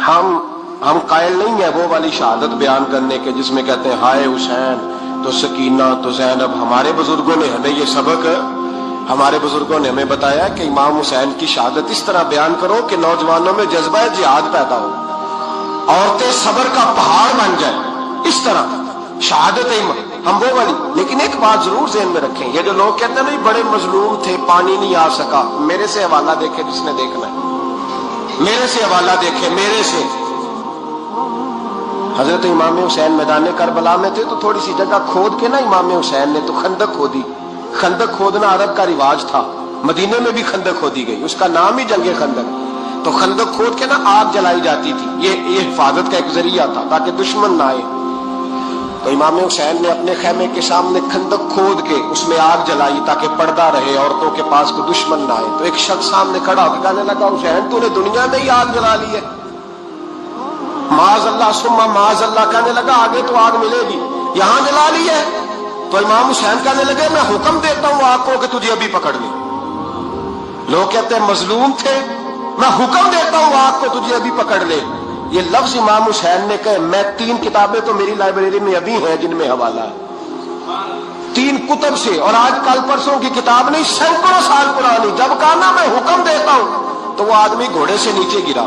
ہم قائل نہیں ہیں وہ والی شہادت بیان کرنے کے جس میں کہتے ہیں ہائے حسین تو سکینہ تو زینب. ہمارے بزرگوں نے ہمیں یہ سبق، ہمارے بزرگوں نے ہمیں بتایا کہ امام حسین کی شہادت اس طرح بیان کرو کہ نوجوانوں میں جذبہ جہاد پیدا ہو، عورتیں صبر کا پہاڑ بن جائیں. اس طرح شہادت ہم وہ والی. لیکن ایک بات ضرور ذہن میں رکھیں، یہ جو لوگ کہتے ہیں نہیں بڑے مظلوم تھے پانی نہیں آ سکا، میرے سے حوالہ دیکھے جس نے دیکھنا ہے، میرے سے حوالہ دیکھے. میرے سے حضرت امام حسین میدان کربلا میں تھے تو تھوڑی سی جگہ کھود کے نا امام حسین نے تو خندق کھودی. خندق کھودنا عرب کا رواج تھا، مدینے میں بھی خندق کھودی گئی، اس کا نام ہی جنگ خندق. تو خندق کھود کے نا آگ جلائی جاتی تھی، یہ حفاظت کا ایک ذریعہ تھا تاکہ دشمن نہ آئے. تو امام حسین نے اپنے خیمے کے سامنے خندق کھود کے اس میں آگ جلائی تاکہ پردہ رہے، عورتوں کے پاس کوئی دشمن نہ آئے. تو ایک شخص سامنے کھڑا ہو کے کہنے لگا حسین تو نے دنیا میں ہی آگ جلا لی ہے. معاذ اللہ ثم معاذ اللہ. کہنے لگا آگے تو آگ ملے گی، یہاں جلا لی ہے. تو امام حسین کہنے لگے میں حکم دیتا ہوں آگ کو کہ تجھے ابھی پکڑ لے. لوگ کہتے ہیں مظلوم تھے، میں حکم دیتا ہوں آگ کو تجھے ابھی پکڑ لے. یہ لفظ امام حسین نے کہے. میں 3 کتابیں تو میری لائبریری میں ابھی ہیں جن میں حوالہ ہے، 3 کتب سے، اور آج کل پرسوں کی کتاب نہیں، سینکڑوں سال پرانی. جب کہا نا میں حکم دیتا ہوں تو وہ آدمی گھوڑے سے نیچے گرا،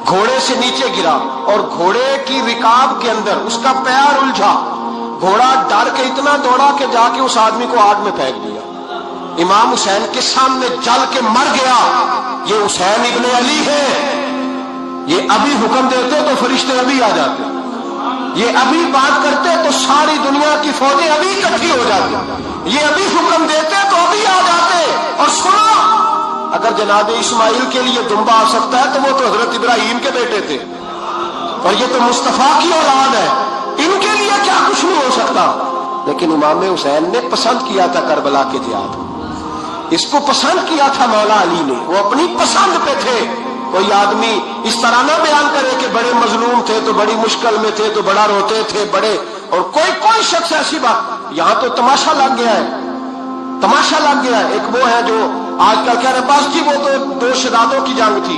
گھوڑے سے نیچے گرا اور گھوڑے کی رکاب کے اندر اس کا پیر الجھا. گھوڑا ڈر کے اتنا دوڑا کہ جا کے اس آدمی کو آگ میں پھینک دیا. امام حسین کے سامنے جل کے مر گیا. یہ حسین ابن علی ہے. یہ ابھی حکم دیتے تو فرشتے ابھی آ جاتے، یہ ابھی بات کرتے تو ساری دنیا کی فوجیں ابھی اکٹھی ہو جاتی، یہ ابھی حکم دیتے تو ابھی آ جاتے. اور سنو، اگر جناب اسماعیل کے لیے دمبا آ سکتا ہے تو وہ تو حضرت ابراہیم کے بیٹے تھے، اور یہ تو مصطفیٰ کی اولاد ہے، ان کے لیے کیا کچھ نہیں ہو سکتا. لیکن امام حسین نے پسند کیا تھا کربلا کے جہاد، اس کو پسند کیا تھا مولا علی نے، وہ اپنی پسند پہ تھے. کوئی آدمی اس طرح نہ بیان کرے کہ بڑے مظلوم تھے تو بڑی مشکل میں تھے تو بڑا روتے تھے بڑے. اور کوئی شخص ایسی بات، یہاں تو تماشا لگ گیا ہے، تماشا لگ گیا ہے. ایک وہ ہے جو آج کل کہہ رہے بس جی وہ تو 2 شدادوں کی جنگ تھی،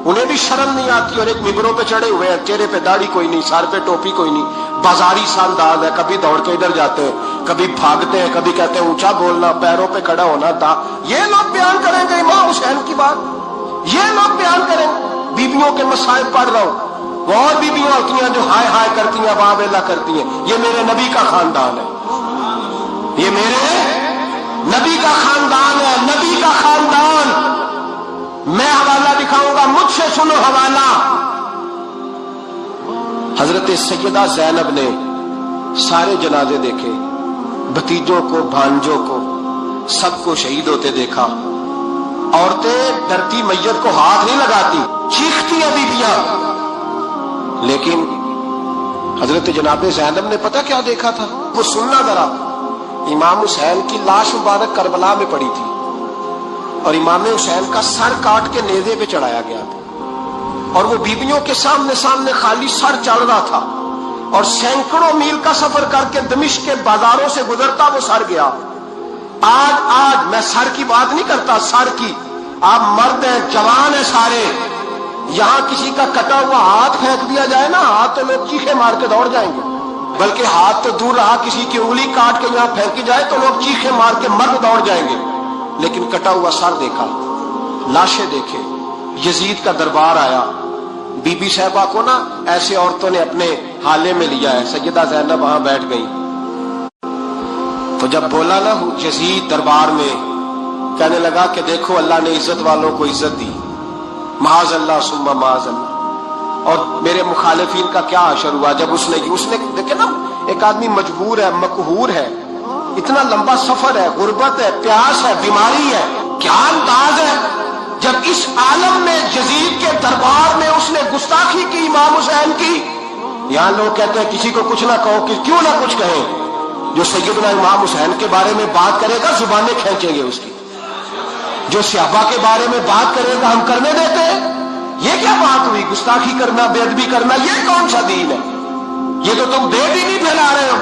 انہیں بھی شرم نہیں آتی اور ایک ممبروں پہ چڑھے ہوئے ہیں، چہرے پہ داڑھی کوئی نہیں، سر پہ ٹوپی کوئی نہیں، بازاری سا انداز ہے. کبھی دوڑ کے ادھر جاتے ہیں، کبھی بھاگتے ہیں، کبھی کہتے ہیں اونچا بولنا، پیروں پہ کھڑا ہونا تھا. یہ لوگ بیان کریں گے امام حسین کی بات، یہ لوگ بیان کریں. بیبیوں کے مسائل پڑھ رہا ہوں، وہ اور بیبیاں ہوتی ہیں جو ہائے ہائے کرتی ہیں، واہ ویلا کرتی ہیں. یہ میرے نبی کا خاندان ہے، یہ میرے نبی کا خاندان ہے، نبی کا خاندان. میں حوالہ دکھاؤں گا، مجھ سے سنو حوالہ. حضرت سیدہ زینب نے سارے جنازے دیکھے، بھتیجوں کو، بھانجوں کو، سب کو شہید ہوتے دیکھا. عورتیں ڈرتی میت کو ہاتھ نہیں لگاتی، چیختی ہیں بیبیاں. لیکن حضرت جناب زینب نے پتہ کیا دیکھا تھا؟ وہ سننا ذرا. امام حسین کی لاش مبارک کربلا میں پڑی تھی اور امام حسین کا سر کاٹ کے نیزے پہ چڑھایا گیا تھا، اور وہ بیبیوں کے سامنے خالی سر چڑھ رہا تھا، اور سینکڑوں میل کا سفر کر کے دمشق کے بازاروں سے گزرتا وہ سر گیا. آج میں سر کی بات نہیں کرتا، سر کی. آپ مرد ہیں، جوان ہیں سارے، یہاں کسی کا کٹا ہوا ہاتھ پھینک دیا جائے نا، ہاتھ تو لوگ چیخے مار کے دوڑ جائیں گے. بلکہ ہاتھ تو دور رہا، کسی کی انگلی کاٹ کے یہاں پھینکی جائے تو لوگ چیخے مار کے مرد دوڑ جائیں گے. لیکن کٹا ہوا سر دیکھا، لاشیں دیکھے. یزید کا دربار آیا، بی بی صاحبہ کو نا ایسے عورتوں نے اپنے حالے میں لیا ہے. سیدہ زینب وہاں بیٹھ گئی. تو جب بولا نا یزید دربار میں، کہنے لگا کہ دیکھو اللہ نے عزت والوں کو عزت دی، معاذ اللہ ثم معاذ اللہ. اور میرے مخالفین کا کیا حشر ہوا جب اس نے دیکھے نا، ایک آدمی مجبور ہے، مقہور ہے، اتنا لمبا سفر ہے، غربت ہے، پیاس ہے، بیماری ہے، کیا انداز ہے جب اس عالم میں یزید کے دربار میں اس نے گستاخی کی امام حسین کی. یہاں لوگ کہتے ہیں کسی کو کچھ نہ کہو، کہ کیوں نہ کچھ کہیں. جو سیدنا امام حسین کے بارے میں بات کرے گا زبانیں کھینچیں گے اس کی، جو صحابہ کے بارے میں بات کرے گا ہم کرنے دیتے ہیں. یہ کیا بات ہوئی؟ گستاخی کرنا، بے ادبی کرنا، یہ کون سا دین ہے؟ یہ تو تم بے دینی پھیلا رہے ہو.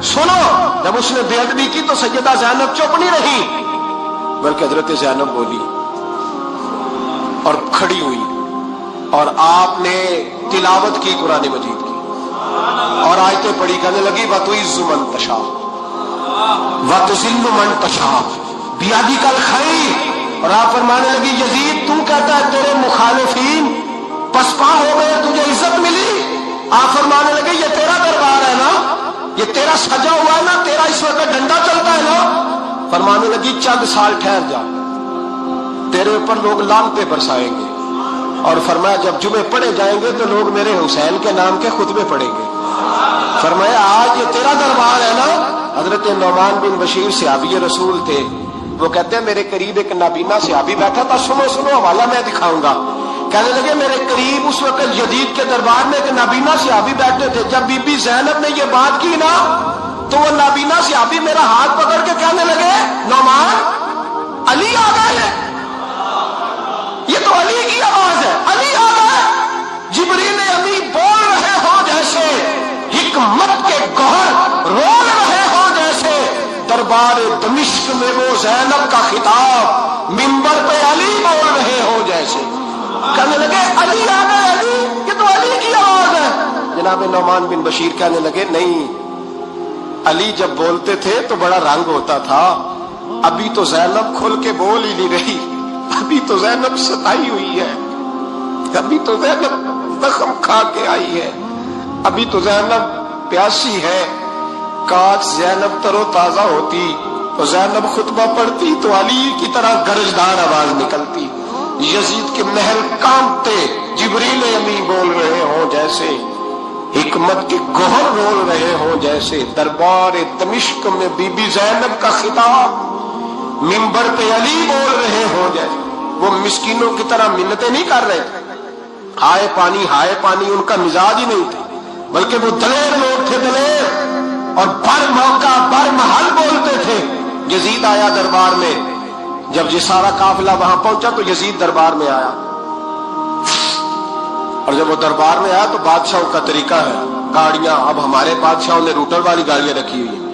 سنو، جب اس نے بے ادبی کی تو سیدہ زینب چپ نہیں رہی، بلکہ حضرت زینب بولی اور کھڑی ہوئی اور آپ نے تلاوت کی قرآن مجید کی اور آیتیں پڑھی، کہنے لگی وَتُعِزُّ مَن تَشَاءُ وَتُذِلُّ مَن تَشَاءُ بِیَدِکَ الْخَیْرُ، اور آپ فرمانے لگی یزید تو کہتا ہے تیرے مخالفین پسپا ہو گئے، تجھے عزت ملی؟ آپ فرمانے لگے یہ تیرا دربار ہے نا، یہ تیرا سجا ہوا ہے نا، تیرا اس وقت ڈنڈا چلتا ہے نا؟ فرمانے لگی چند سال ٹھہر جا، تیرے اوپر لوگ لعنتیں برسائیں گے، اور فرمایا جب جمعے پڑھے جائیں گے تو لوگ میرے حسین کے نام کے خطبے پڑھیں گے۔ فرمایا آج یہ تیرا دربار ہے نا۔ حضرت نعمان بن بشیر صحابی رسول تھے، وہ کہتے ہیں میرے قریب ایک نابینا صحابی بیٹھا تھا، سنو سنو حوالہ میں دکھاؤں گا۔ کہنے لگے میرے قریب اس وقت یزید کے دربار میں ایک نابینا صحابی بیٹھے تھے، جب بی بی زینب نے یہ بات کی نا تو وہ نابینا صحابی میرا ہاتھ پکڑ کے کہنے لگے نعمان علی آ گئے، یہ تو علی کی آواز ہے، علی آ گئے، جبریل امی بول رہے ہو جیسے، حکمت کے گوہر رول رہے ہو جیسے، دربار دمشق میں وہ زینب کا خطاب منبر پہ علی بول رہے ہو جیسے۔ کہنے لگے علی آ گئے، علی، یہ تو علی کی آواز ہے۔ جناب نعمان بن بشیر کہنے لگے نہیں، علی جب بولتے تھے تو بڑا رنگ ہوتا تھا، ابھی تو زینب کھل کے بول ہی نہیں رہی، ابھی تو زینب ستائی ہوئی ہے، ابھی تو زینب زخم کھا کے آئی ہے، ابھی تو زینب پیاسی ہے۔ کاش زینب تر و تازہ ہوتی تو زینب خطبہ پڑھتی تو علی کی طرح گرجدار آواز نکلتی، یزید کے محل کانپتے، جبریل امی بول رہے ہوں جیسے، حکمت کے گوہر رول رہے ہوں جیسے، دربار دمشق میں بی بی زینب کا خطاب منبر پہ علی بول رہے ہوں جیسے۔ وہ مسکینوں کی طرح منتیں نہیں کر رہے تھے، ہائے پانی ان کا مزاج ہی نہیں تھا، بلکہ وہ دلیر لوگ تھے، دلیر، اور بر موقع بر محل بولتے تھے۔ یزید آیا دربار میں، جب یہ سارا قافلہ وہاں پہنچا تو یزید دربار میں آیا، اور جب وہ دربار میں آیا تو بادشاہوں کا طریقہ ہے، گاڑیاں، اب ہمارے بادشاہوں نے روٹر والی گاڑیاں رکھی ہوئی ہیں،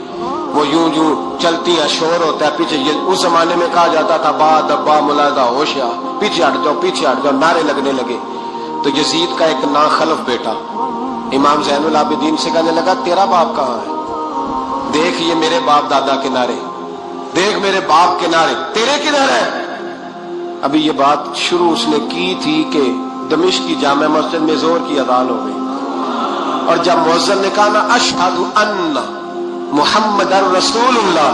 وہ یوں چلتی ہیں، شور ہوتا ہے پیچھے۔ اس زمانے میں کہا جاتا تھا با دبا ملاحظہ ہوشیا، پیچھے ہٹ جاؤ، نعرے لگنے لگے۔ تو یزید کا ایک ناخلف بیٹا امام زین العابدین سے کہنے لگا تیرا باپ کہاں ہے؟ دیکھ یہ میرے باپ دادا کے نعرے، دیکھ میرے باپ کے نعرے، تیرے کدھر ہے؟ ابھی یہ بات شروع اس نے کی تھی کہ دمشق کی جامع مسجد میں زور کی اذان ہو گئی، اور جب مؤذن نے کہا نا اشہد ان محمد رسول اللہ،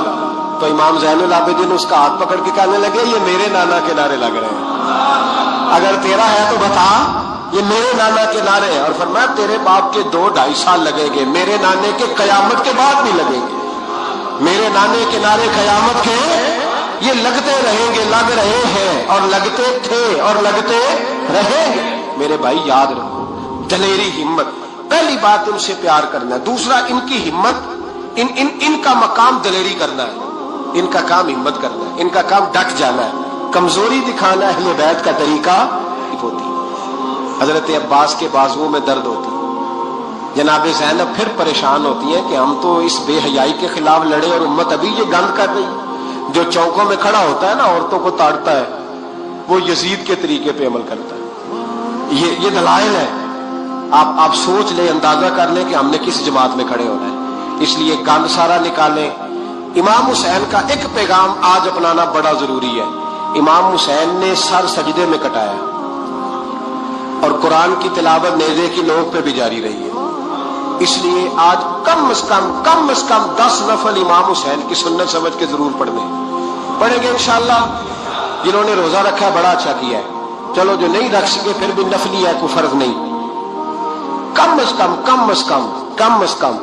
تو امام زین العابدین اس کا ہاتھ پکڑ کے کہنے لگے یہ میرے نانا کے نعرے لگ رہے ہیں، اگر تیرا ہے تو بتا، یہ میرے نانا کے نعرے ہیں۔ اور فرمایا تیرے باپ کے 2-2.5 سال لگیں گے، میرے نانے کے قیامت کے بعد نہیں لگیں گے، میرے نانے کے نعرے قیامت کے یہ لگتے رہیں گے، لگ رہے ہیں اور لگتے تھے اور لگتے رہیں گے۔ میرے بھائی یاد رکھو، دلیری، ہمت، پہلی بات ان سے پیار کرنا ہے، دوسرا ان کی ہمت، ان کا مقام دلیری کرنا ہے، ان کا کام ہمت کرنا ہے، ان کا کام ڈٹ جانا ہے، کمزوری دکھانا اہل بیت کا طریقہ ہوتی ہے۔ حضرت عباس کے بازوؤں میں درد ہوتی، جناب زینب پھر پریشان ہوتی ہیں کہ ہم تو اس بے حیائی کے خلاف لڑے اور امت ابھی یہ گند کر رہی۔ جو چوکوں میں کھڑا ہوتا ہے نا عورتوں کو تاڑتا ہے، وہ یزید کے طریقے پہ عمل کرتا ہے۔ یہ دلائل ہے، آپ سوچ لیں، اندازہ کر لیں کہ ہم نے کس جماعت میں کھڑے ہونا ہے۔ اس لیے گند سارا نکالیں۔ امام حسین کا ایک پیغام آج اپنانا بڑا ضروری ہے۔ امام حسین نے سر سجدے میں کٹایا اور قرآن کی تلاوت نیزے کی نوک پہ بھی جاری رہی ہے۔ اس لیے آج کم از کم 10 نفل امام حسین کی سنت سمجھ کے ضرور پڑھیں گے انشاءاللہ۔ جنہوں نے روزہ رکھا ہے بڑا اچھا کیا ہے، چلو جو نہیں رکھ سکے پھر بھی نفلی ہے، کوئی فرق نہیں۔ کم از کم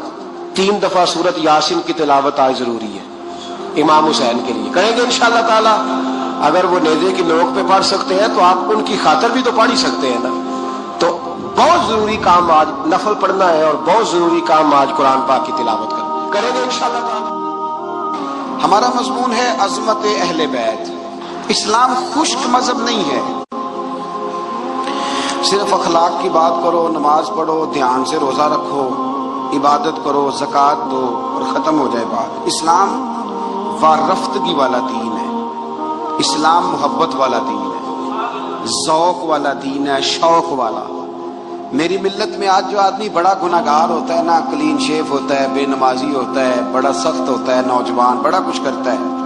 3 دفعہ سورت یاسین کی تلاوت آج ضروری ہے امام حسین کے لیے، کریں گے انشاءاللہ تعالی۔ اگر وہ نیزے کی نوک پہ پڑھ سکتے ہیں تو آپ ان کی خاطر بھی تو پڑھ ہی سکتے ہیں نا۔ تو بہت ضروری کام آج نفل پڑھنا ہے، اور بہت ضروری کام آج قرآن پاک کی تلاوت کرنا، کریں گے انشاءاللہ تعالی۔ ہمارا مضمون ہے عظمت اہل بیت۔ اسلام خشک مذہب نہیں ہے، صرف اخلاق کی بات کرو، نماز پڑھو، دھیان سے روزہ رکھو، عبادت کرو، زکوٰۃ دو اور ختم ہو جائے بات۔ اسلام وارفتگی والا دین ہے، اسلام محبت والا دین ہے۔ ذوق والا دین ہے، شوق والا۔ میری ملت میں آج جو آدمی بڑا گناہگار ہوتا ہے نا، کلین شیف ہوتا ہے، بے نمازی ہوتا ہے، بڑا سخت ہوتا ہے، نوجوان بڑا کچھ کرتا ہے،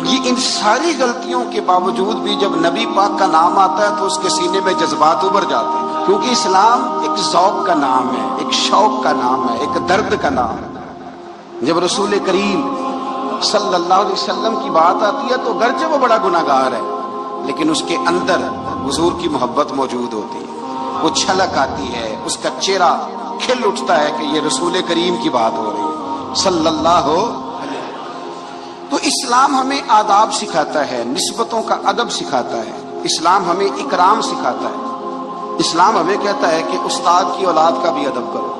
یہ ان ساری غلطیوں کے باوجود بھی جب نبی پاک کا نام آتا ہے تو اس کے سینے میں جذبات ابھر جاتے ہیں، کیونکہ اسلام ایک ذوق کا نام ہے، ایک شوق کا نام ہے، ایک درد کا نام ہے۔ جب رسول کریم صلی اللہ علیہ وسلم کی بات آتی ہے تو گرچہ وہ بڑا گناہگار ہے لیکن اس کے اندر حضور کی محبت موجود ہوتی ہے، وہ چھلک آتی ہے، اس کا چہرہ کھل اٹھتا ہے کہ یہ رسول کریم کی بات ہو رہی ہے صلی اللہ علیہ۔ تو اسلام ہمیں آداب سکھاتا ہے، نسبتوں کا ادب سکھاتا ہے، اسلام ہمیں اکرام سکھاتا ہے، اسلام ہمیں کہتا ہے کہ استاد کی اولاد کا بھی ادب کرو،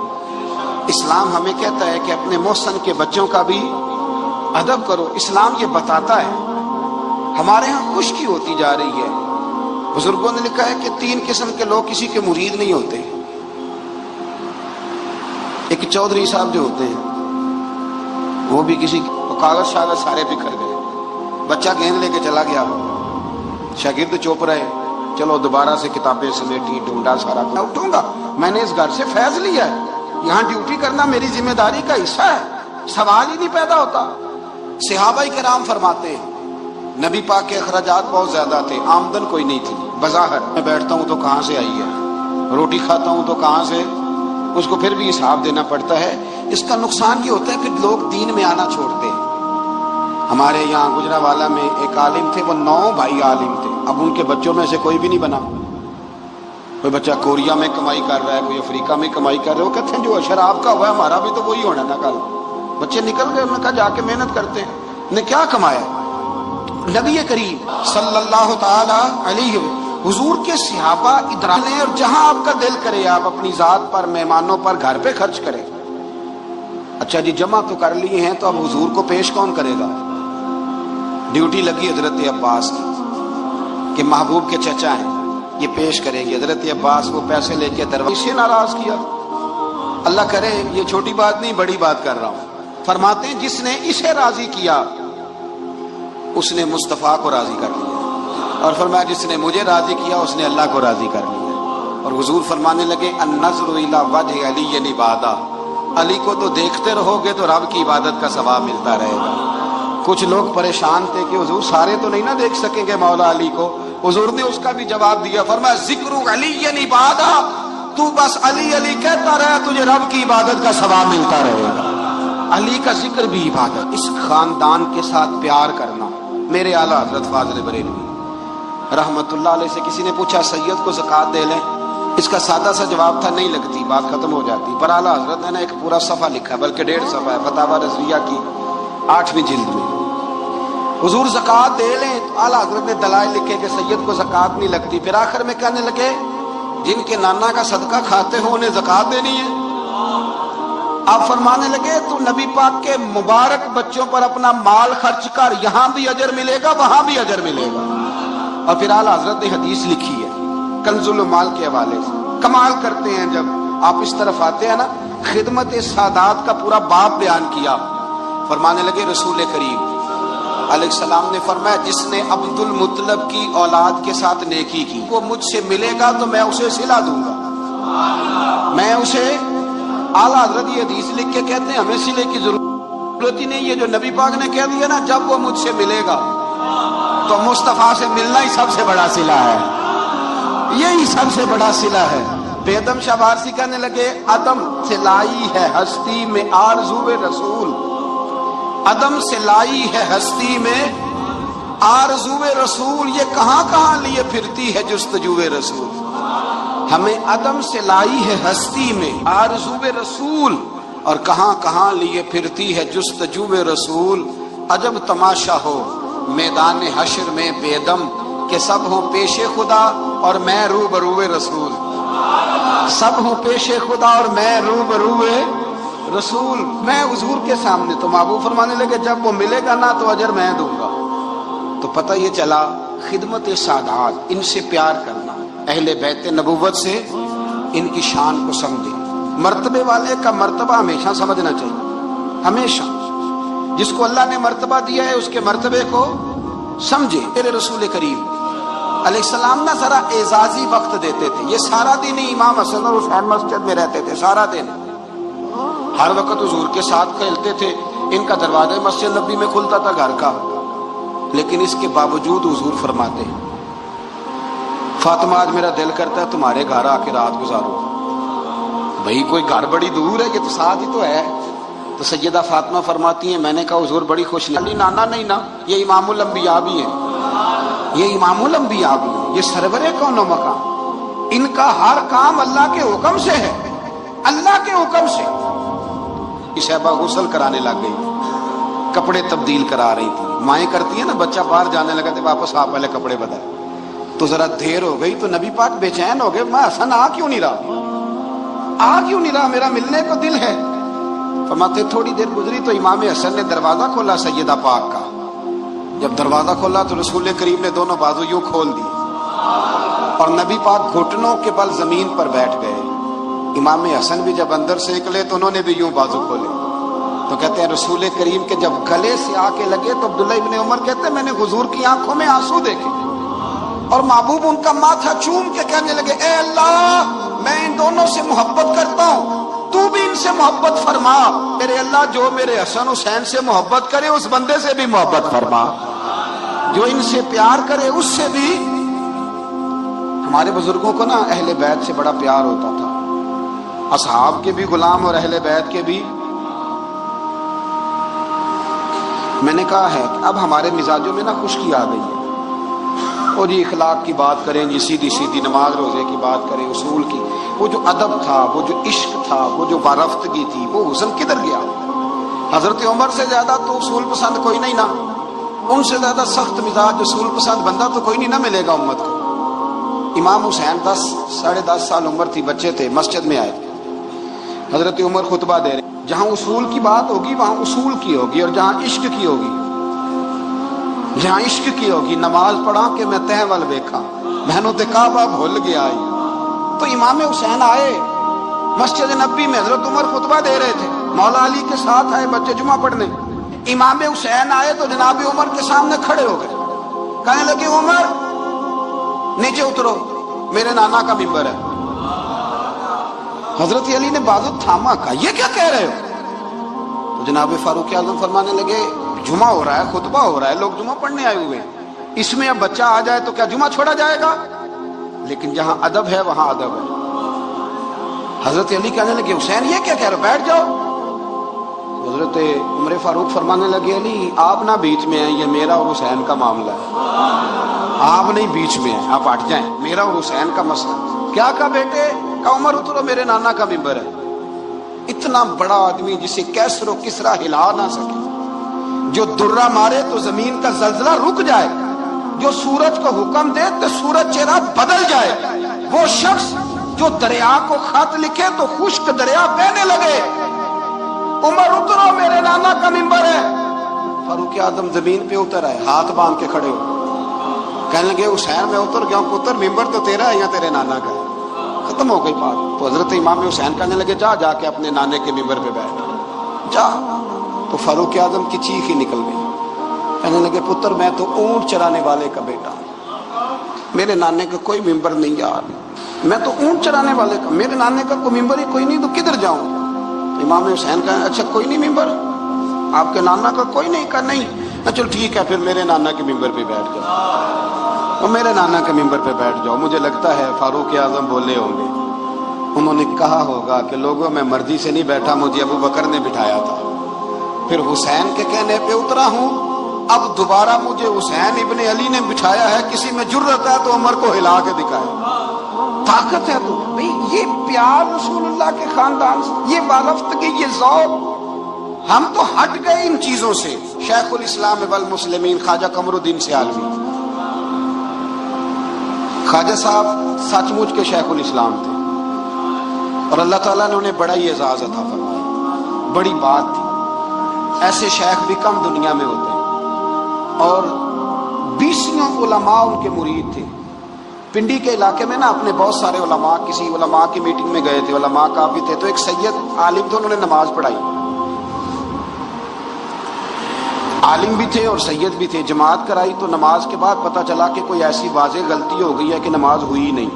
اسلام ہمیں کہتا ہے کہ اپنے محسن کے بچوں کا بھی ادب کرو۔ اسلام یہ بتاتا ہے۔ ہمارے ہاں خشکی ہوتی جا رہی ہے، بزرگوں نے لکھا ہے کہ 3 قسم کے لوگ کسی کے مرید نہیں ہوتے۔ ایک چودھری صاحب جو ہوتے ہیں وہ بھی کسی کاغذ شاغذ سارے بکھر گئے، بچہ گیند لے کے چلا گیا، شاگرد چوپ رہے، چلو دوبارہ سے کتابیں سمیٹی، ڈھونڈا، سارا میں اٹھوں گا، میں نے اس گھر سے فیض لیا ہے، یہاں ڈیوٹی کرنا میری ذمہ داری کا حصہ ہے، سوال ہی نہیں پیدا ہوتا۔ صحابہ کرام فرماتے ہیں نبی پاک کے اخراجات بہت زیادہ تھے، آمدن کوئی نہیں تھی، بظاہر میں بیٹھتا ہوں تو کہاں سے آئی ہے، روٹی کھاتا ہوں تو کہاں سے، اس کو پھر بھی حساب دینا پڑتا ہے۔ اس کا نقصان یہ ہوتا ہے کہ لوگ دین میں آنا چھوڑتے ہیں۔ ہمارے یہاں گجرانوالہ میں ایک عالم تھے، وہ 9 بھائی عالم تھے، اب ان کے بچوں میں سے کوئی بھی نہیں بنا۔ کوئی بچہ کوریا میں کمائی کر رہا ہے، کوئی افریقہ میں کمائی کر رہا ہے، وہ کہتے ہیں جو اشر آپ کا ہوا ہے ہمارا بھی تو وہی ہونا نا کل۔ بچے نکل گئے، انہوں نے کہا جا کے محنت کرتے ہیں، نے کیا کمایا؟ نبی کریم صلی اللہ تعالی علیہ حضور کے صحابہ ادرانے، اور جہاں آپ کا دل کرے آپ اپنی ذات پر، مہمانوں پر، گھر پہ خرچ کریں۔ اچھا جی جمع تو کر لیے ہیں، تو اب حضور کو پیش کون کرے گا؟ ڈیوٹی لگی حضرت عباس کی کہ محبوب کے چچا ہیں، یہ پیش کریں گے۔ حضرت عباس وہ پیسے لے کے دروازے سے ناراض کیا۔ اللہ کرے یہ چھوٹی بات نہیں، بڑی بات کر رہا ہوں۔ فرماتے ہیں جس نے اسے راضی کیا اس نے مصطفیٰ کو راضی کر لیا، اور فرمایا جس نے مجھے راضی کیا اس نے اللہ کو راضی کر لیا۔ اور حضور فرمانے لگے النظر الی وجہ علی عبادہ، علی کو تو دیکھتے رہو گے تو رب کی عبادت کا ثواب ملتا رہے گا۔ کچھ لوگ پریشان تھے کہ حضور سارے تو نہیں نہ دیکھ سکیں گے مولا علی کو، حضور نے اس کا بھی جواب دیا، فرمایا ذکر علی عبادہ، تو بس علی علی کہتا رہے تجھے رب کی عبادت کا ثواب ملتا رہے گا۔ علی کا ذکر بھی عبادت۔ اس خاندان کے ساتھ پیار کرنا۔ میرے اعلیٰ حضرت فاضل بریلوی رحمت اللہ علیہ سے کسی نے پوچھا سید کو زکوٰۃ دے لیں؟ اس کا سادہ سا جواب تھا نہیں لگتی، بات ختم ہو جاتی، پر اعلیٰ حضرت نے ایک پورا صفحہ لکھا ہے، بلکہ 1.5 صفحہ ہے، فتاوی رضویہ کی 8ویں جلد میں۔ حضور زکوٰۃ دے لیں، اعلیٰ حضرت نے دلائل لکھے کہ سید کو زکوٰۃ نہیں لگتی، پھر آخر میں کہنے لگے جن کے نانا کا صدقہ کھاتے ہو انہیں زکوٰۃ دینی ہے؟ آپ فرمانے لگے تو نبی پاک کے مبارک بچوں پر اپنا مال خرچ کر، یہاں بھی اجر ملے گا وہاں بھی اجر ملے گا۔ اور پھر اعلیٰ حضرت نے حدیث لکھی ہے کنز المال کے حوالے سے، کمال کرتے ہیں جب آپ اس طرف آتے ہیں نا، خدمت سادات کا پورا باب بیان کیا۔ فرمانے لگے رسول کریم علیہ السلام نے فرمایا جس نے عبد المطلب کی اولاد کے ساتھ نیکی کی وہ مجھ سے ملے گا تو میں اسے صلہ دوں گا، میں اسے۔ اعلیٰ حضرت یہ حدیث لکھ کے کہتے ہیں ہمیں صلے کی ضرورت ہی نہیں، یہ جو نبی پاک نے کہہ دیا نا جب وہ مجھ سے ملے گا تو مصطفیٰ سے ملنا ہی سب سے بڑا صلہ ہے، یہی سب سے بڑا صلہ ہے۔ بیدم شاہ وارسی کہنے لگے عدم سے لائی ہے ہستی میں آرزو رسول، عدم سے لائی ہے ہستی میں آرزو رسول، یہ کہاں کہاں لیے پھرتی ہے جستجو رسول۔ ہمیں عدم سے لائی ہے ہستی میں آرزو رسول، اور کہاں کہاں لیے پھرتی ہے جستجو رسول۔ عجب تماشا ہو میدان حشر میں بیدم کہ سب ہوں پیش خدا اور میں روبرو رسول، سب ہوں پیش خدا اور میں روبرو رسول۔ میں حضور کے سامنے، تو محبوب فرمانے لگے جب وہ ملے گا نا تو اجر میں دوں گا۔ تو پتہ یہ چلا خدمت سادات، ان سے پیار کرنا، اہل بیت نبوت سے ان کی شان کو سمجھے۔ مرتبے والے کا مرتبہ ہمیشہ سمجھنا چاہیے، ہمیشہ جس کو اللہ نے مرتبہ دیا ہے اس کے مرتبے کو سمجھے۔ میرے رسول کریم علیہ السلام نا ذرا اعزازی وقت دیتے تھے. یہ سارا دن ہی امام حسن اور حسین مسجد میں رہتے تھے, سارا دن ہر وقت حضور کے ساتھ کھیلتے تھے. ان کا دروازہ مسجد نبی میں کھلتا تھا گھر کا, لیکن اس کے باوجود حضور فرماتے ہیں فاطمہ آج میرا دل کرتا ہے تمہارے گھر آ کے رات گزارو. بھئی کوئی گھر بڑی دور ہے, یہ تو ساتھ ہی تو ہے. تو سیدہ فاطمہ فرماتی ہیں میں نے کہا حضور بڑی خوش نہیں, نانا نہیں نا, یہ امام الانبیاء بھی ہیں, یہ امام الانبیاء بھی ہیں, یہ سرور کون و مقام. ان کا ہر کام اللہ کے حکم سے ہے, اللہ کے حکم سے. صاحبہ غسل کرانے لگ گئی, کپڑے تبدیل کرا رہی تھی. مائیں کرتی ہیں نا, بچہ باہر جانے لگا تو واپس آپ پہلے کپڑے بدلے. تو ذرا دیر ہو گئی تو نبی پاک بے چین ہو گئے, میں حسن آ کیوں نہیں رہا, آ کیوں نہیں رہا, میرا ملنے کو دل ہے. فرماتے تھوڑی دیر گزری تو امام حسن نے دروازہ کھولا سیدہ پاک کا. جب دروازہ کھولا تو رسول کریم نے دونوں بازو یوں کھول دی اور نبی پاک گھٹنوں کے بل زمین پر بیٹھ گئے. امام حسن بھی جب اندر سے نکلے تو انہوں نے بھی یوں بازو کھولے. تو کہتے ہیں رسول کریم کے جب گلے سے آ کے لگے تو عبداللہ ابن عمر کہتے ہیں میں نے حضور کی آنکھوں میں آنسو دیکھے اور محبوب ان کا ماتھا چوم کے کہنے لگے اے اللہ میں ان دونوں سے محبت کرتا ہوں, تو بھی ان سے محبت فرما. میرے اللہ جو میرے حسن حسین سے محبت کرے اس بندے سے بھی محبت فرما, جو ان سے پیار کرے اس سے بھی. ہمارے بزرگوں کو نا اہل بیت سے بڑا پیار ہوتا تھا, اصحاب کے بھی غلام اور اہل بیت کے بھی. میں نے کہا ہے کہ اب ہمارے مزاجوں میں نا خشکی آ گئی ہے, اور جی اخلاق کی بات کریں, جی سیدھی سیدھی نماز روزے کی بات کریں, اصول کی. وہ جو ادب تھا, وہ جو عشق تھا, وہ جو وارفتگی تھی, وہ حسن کدھر گیا. حضرت عمر سے زیادہ تو اصول پسند کوئی نہیں نا, ان سے زیادہ سخت مزاج اصول پسند بندہ تو کوئی نہیں نہ ملے گا امت کو. امام حسین 10-10.5 سال عمر تھی, بچے تھے, مسجد میں آئے. حضرت عمر خطبہ دے رہے, جہاں اصول کی بات ہوگی وہاں اصول کی ہوگی, اور جہاں عشق کی ہوگی, جہاں عشق کی ہوگی. نماز پڑھا کہ میں تہول بیکھا, بہنوں تے کعبہ بھول گیا آئی. تو امام حسین آئے مسجد نبی میں, حضرت عمر خطبہ دے رہے تھے, مولا علی کے ساتھ آئے بچے جمعہ پڑھنے. امام حسین آئے تو جناب عمر کے سامنے کھڑے ہو گئے, کہنے لگے عمر نیچے اترو, میرے نانا کا ممبر ہے. حضرت علی نے بازو تھاما, کہا یہ کیا کہہ رہے ہو؟ تو جناب فاروق اعظم فرمانے لگے جمعہ ہو رہا ہے, خطبہ ہو رہا ہے, لوگ جمعہ پڑھنے آئے ہوئے ہیں, اس میں اب بچہ آ جائے تو کیا جمعہ چھوڑا جائے گا؟ لیکن جہاں ادب ہے وہاں ادب ہے. حضرت علی کہنے لگے حسین یہ کیا کہہ رہے, بیٹھ جاؤ. حضرت عمر فاروق فرمانے لگے علی آپ نہ بیچ میں ہیں, یہ میرا اور حسین کا معاملہ ہے, آپ نہیں بیچ میں ہیں, آپ ہٹ جائیں, میرا اور حسین کا مسئلہ. کیا کہا بیٹے؟ کہا عمر اترو, میرے نانا کا ممبر ہے. اتنا بڑا آدمی جسے کیسر و کسرا ہلا نہ سکے, جو درہ مارے تو زمین کا زلزلہ رک جائے, جو سورج کو حکم دے تو سورج چہرہ بدل جائے, وہ شخص جو دریا کو خط لکھے تو خشک دریا بہنے لگے. عمر اترو, میرے نانا کا ممبر ہے. فاروق اعظم زمین پہ اتر آئے, ہاتھ باندھ کے کھڑے ہو, کہنے لگے حسین میں اتر گیا ہوں, پتر ممبر تو تیرا ہے یا تیرے نانا کا ہے. ختم ہو گئی بات. تو حضرت امام حسین کہنے لگے جا کے اپنے نانے کے ممبر پہ بیٹھ جا. تو فاروق اعظم کی چیخ ہی نکل گئی, کہنے لگے پتر میں تو اونٹ چرانے والے کا بیٹا ہوں, میرے نانے کا کوئی ممبر نہیں یار, میں تو اونٹ چرانے والے کا, میرے نانے کا کوئی ممبر ہی کوئی نہیں, تو کدھر جاؤں؟ امام حسین کہا اچھا کوئی نہیں ممبر آپ کے نانا کا کوئی نہیں؟ کہا نہیں. چلو ٹھیک ہے, پھر میرے نانا کے ممبر پہ بیٹھ جاؤ, اور میرے نانا کے ممبر پہ بیٹھ جاؤ. مجھے لگتا ہے فاروق اعظم بولے ہوں گے, انہوں نے کہا ہوگا کہ لوگوں میں مرضی سے نہیں بیٹھا, مجھے ابو بکر نے بٹھایا تھا, پھر حسین کے کہنے پہ اترا ہوں, اب دوبارہ مجھے حسین ابن علی نے بٹھایا ہے, کسی میں جرت ہے تو عمر کو ہلا کے دکھائے, طاقت ہے. تو بھئی یہ پیار رسول اللہ کے خاندان سے, یہ وارفتگی, یہ ذوق, ہم تو ہٹ گئے ان چیزوں سے. شیخ الاسلام والمسلمین خواجہ قمر الدین سیالوی, خواجہ صاحب سچ مچ کے شیخ الاسلام تھے, اور اللہ تعالیٰ نے انہیں بڑا ہی اعزاز عطا فرمایا, بڑی بات تھی. ایسے شیخ بھی کم دنیا میں ہوتے ہیں, اور 20 علماء ان کے مرید تھے. پنڈی کے علاقے میں نا اپنے بہت سارے علماء, کسی علماء کی میٹنگ میں گئے تھے, علماء کافی تھے, تو ایک سید عالم تھے, انہوں نے نماز پڑھائی. عالم بھی تھے اور سید بھی تھے. جماعت کرائی تو نماز کے بعد پتہ چلا کہ کوئی ایسی واضح غلطی ہو گئی ہے کہ نماز ہوئی ہی نہیں.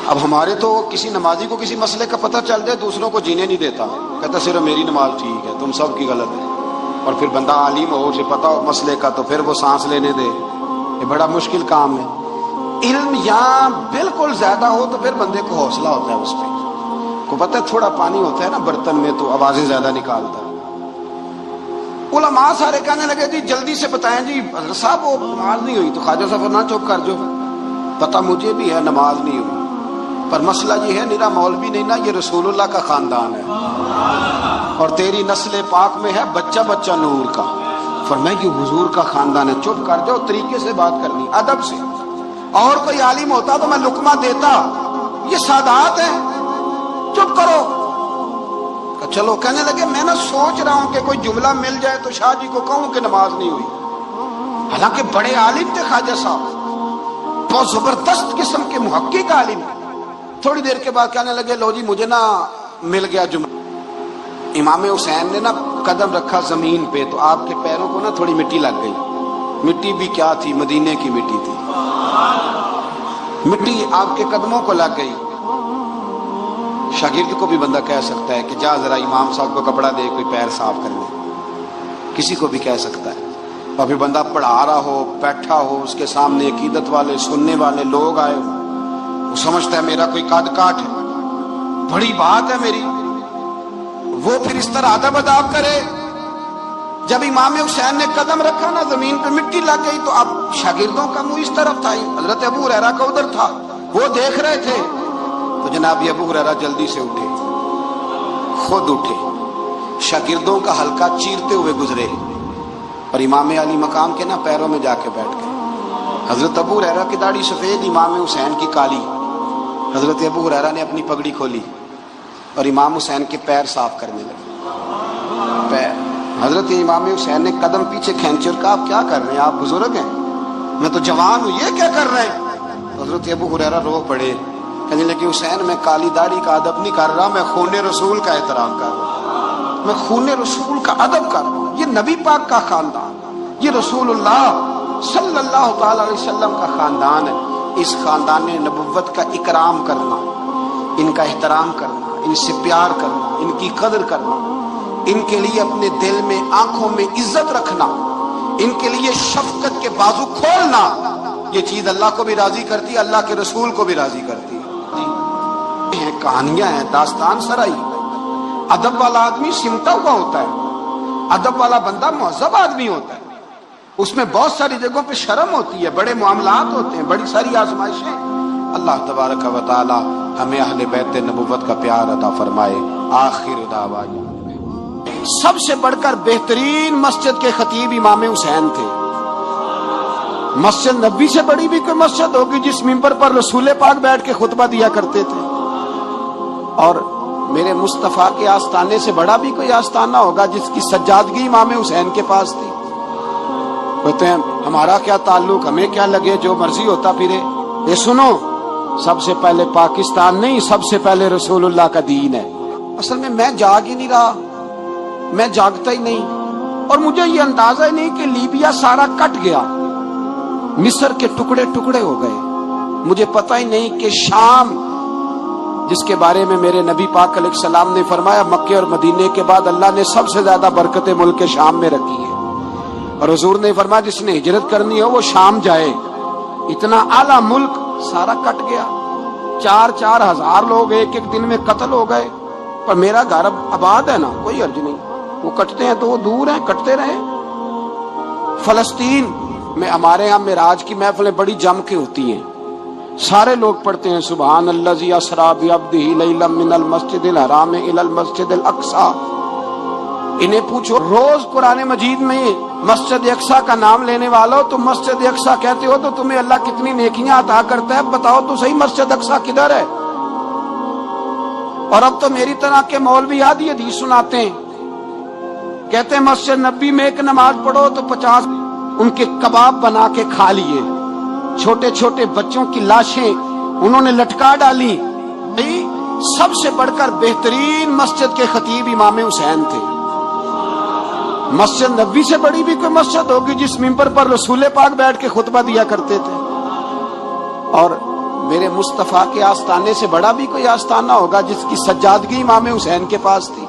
اب ہمارے تو کسی نمازی کو کسی مسئلے کا پتہ چل جائے دوسروں کو جینے نہیں دیتا, کہتا صرف میری نماز ٹھیک ہے, تم سب کی غلط ہے. اور پھر بندہ عالم ہو, اسے پتہ ہو مسئلے کا, تو پھر وہ سانس لینے دے. یہ بڑا مشکل کام ہے. علم یہاں بالکل زیادہ ہو تو پھر بندے کو حوصلہ ہوتا ہے. اس پہ کو پتہ ہے تھوڑا پانی ہوتا ہے نا برتن میں تو آوازیں زیادہ نکالتا ہے. علماء سارے کہنے لگے جی جلدی سے بتائیں جی حضرت صاحب وہ نماز نہیں ہوئی. تو خواجہ صاحب نہ چپ کر جو, پتہ مجھے بھی ہے نماز نہیں ہوئی, پر مسئلہ یہ ہے میرا مولوی نہیں نا, یہ رسول اللہ کا خاندان ہے اور تیری نسل پاک میں ہے بچہ بچہ نور کا. فرمایا کہ حضور کا خاندان ہے, چپ کر جاؤ, طریقے سے بات کرنی ادب سے. اور کوئی عالم ہوتا تو میں لقمہ دیتا, یہ سادات ہے, چپ کرو. چلو کہنے لگے میں نہ سوچ رہا ہوں کہ کوئی جملہ مل جائے تو شاہ جی کو کہوں کہ نماز نہیں ہوئی. حالانکہ بڑے عالم تھے خواجہ صاحب, بہت زبردست قسم کے محقق عالم. تھوڑی دیر کے بعد کہنے لگے لو جی مجھے نا مل گیا جملہ. امام حسین نے نا قدم رکھا زمین پہ تو آپ کے پیروں کو نا تھوڑی مٹی لگ گئی. مٹی بھی کیا تھی, مدینے کی مٹی تھی. مٹی آپ کے قدموں کو لگ گئی. شاگرد کو بھی بندہ کہہ سکتا ہے کہ جا ذرا امام صاحب کو کپڑا دے کوئی پیر صاف کر لے, کسی کو بھی کہہ سکتا ہے. اور پھر بندہ پڑھا رہا ہو, بیٹھا ہو, اس کے سامنے عقیدت والے سننے والے لوگ آئے, وہ سمجھتا ہے میرا کوئی قد کاٹ ہے, بڑی بات ہے میری, وہ پھر اس طرح ادب اداب کرے. جب امام حسین نے قدم رکھا نا زمین پہ مٹی لگ گئی تو اب شاگردوں کا منہ اس طرف تھا, حضرت ابو ہریرہ کا ادھر تھا, وہ دیکھ رہے تھے. تو جناب ابو ہریرہ جلدی سے اٹھے, خود اٹھے, شاگردوں کا حلقہ چیرتے ہوئے گزرے اور امام علی مقام کے نا پیروں میں جا کے بیٹھ گئے. حضرت ابو ہریرہ کی داڑھی سفید, امام حسین کی کالی. حضرت ابو ہریرہ نے اپنی پگڑی کھولی اور امام حسین کے پیر صاف کرنے لگے. پیر حضرت امام حسین نے قدم پیچھے کھینچے اور کہا آپ کیا کر رہے ہیں, آپ بزرگ ہیں, میں تو جوان ہوں, یہ کیا کر رہے ہیں. حضرت ابو ہریرہ رو پڑے, کہنے لگے حسین میں کالی داڑھی کا ادب نہیں کر رہا, میں خون رسول کا احترام کر رہا ہوں, میں خون رسول کا ادب کر رہا ہوں. یہ نبی پاک کا خاندان, یہ رسول اللہ صلی اللہ تعالی علیہ وسلم کا خاندان ہے. اس خاندان نبوت کا اکرام کرنا, ان کا احترام کرنا, ان سے پیار کرنا, ان کی قدر کرنا, ان کے لیے اپنے دل میں آنکھوں میں عزت رکھنا, ان کے لیے شفقت کے بازو کھولنا, یہ چیز اللہ کو بھی راضی کرتی ہے, اللہ کے رسول کو بھی راضی کرتی ہے. کہانیاں ہیں, داستان سرائی. ادب والا آدمی سمٹا ہوا ہوتا ہے, ادب والا بندہ مہذب آدمی ہوتا ہے, اس میں بہت ساری جگہوں پہ شرم ہوتی ہے, بڑے معاملات ہوتے ہیں, بڑی ساری آزمائشیں. اللہ تبارک و تعالی ہمیں اہل بیت نبوت کا پیار عطا فرمائے. آخر دعوانا سب سے بڑھ کر بہترین مسجد کے خطیب امام حسین تھے. مسجد نبی سے بڑی بھی کوئی مسجد ہوگی جس ممبر پر رسول پاک بیٹھ کے خطبہ دیا کرتے تھے, اور میرے مصطفیٰ کے آستانے سے بڑا بھی کوئی آستانہ ہوگا جس کی سجادگی امام حسین کے پاس تھی. کہتے ہیں ہمارا کیا تعلق, ہمیں کیا لگے, جو مرضی ہوتا پھرے. یہ سنو, سب سے پہلے پاکستان نہیں, سب سے پہلے رسول اللہ کا دین ہے. اصل میں جاگ ہی نہیں رہا, میں جاگتا ہی نہیں, اور مجھے یہ اندازہ ہی نہیں کہ لیبیا سارا کٹ گیا, مصر کے ٹکڑے ٹکڑے ہو گئے. مجھے پتہ ہی نہیں کہ شام, جس کے بارے میں میرے نبی پاک علیہ السلام نے فرمایا مکے اور مدینے کے بعد اللہ نے سب سے زیادہ برکت ملک کے شام میں رکھی ہے, اور حضور نے فرمایا جس نے ہجرت کرنی ہو وہ شام جائے. اتنا اعلیٰ ملک سارا کٹ گیا, 4-4 ہزار لوگ ایک ایک دن میں قتل ہو گئے. پر میرا گھر اب آباد ہے نا, کوئی حرج نہیں, وہ کٹتے ہیں تو وہ دور ہیں, کٹتے رہے. فلسطین میں ہمارے یہاں معراج کی محفلیں بڑی جم کے ہوتی ہیں, سارے لوگ پڑھتے ہیں سبحان الذی اسری بعبدہ لیلا من المسجد الحرام الی المسجد الاقصی. انہیں پوچھو روز قرآن مجید میں مسجد اقصی کا نام لینے والوں, تو مسجد اقصی کہتے ہو تو تمہیں اللہ کتنی نیکیاں عطا کرتا ہے, بتاؤ تو صحیح مسجد اقصی کدھر ہے. اور اب تو میری طرح کے مولوی آدھی حدیث سناتے ہیں, کہتے ہیں مسجد نبی میں ایک نماز پڑھو تو 50 ان کے کباب بنا کے کھا لیے, چھوٹے چھوٹے بچوں کی لاشیں انہوں نے لٹکا ڈالی. سب سے بڑھ کر بہترین مسجد کے خطیب امام حسین تھے. مسجد نبی سے بڑی بھی کوئی مسجد ہوگی جس ممبر پر رسول پاک بیٹھ کے خطبہ دیا کرتے تھے؟ اور میرے مصطفیٰ کے آستانے سے بڑا بھی کوئی آستانہ ہوگا جس کی سجادگی امام حسین کے پاس تھی؟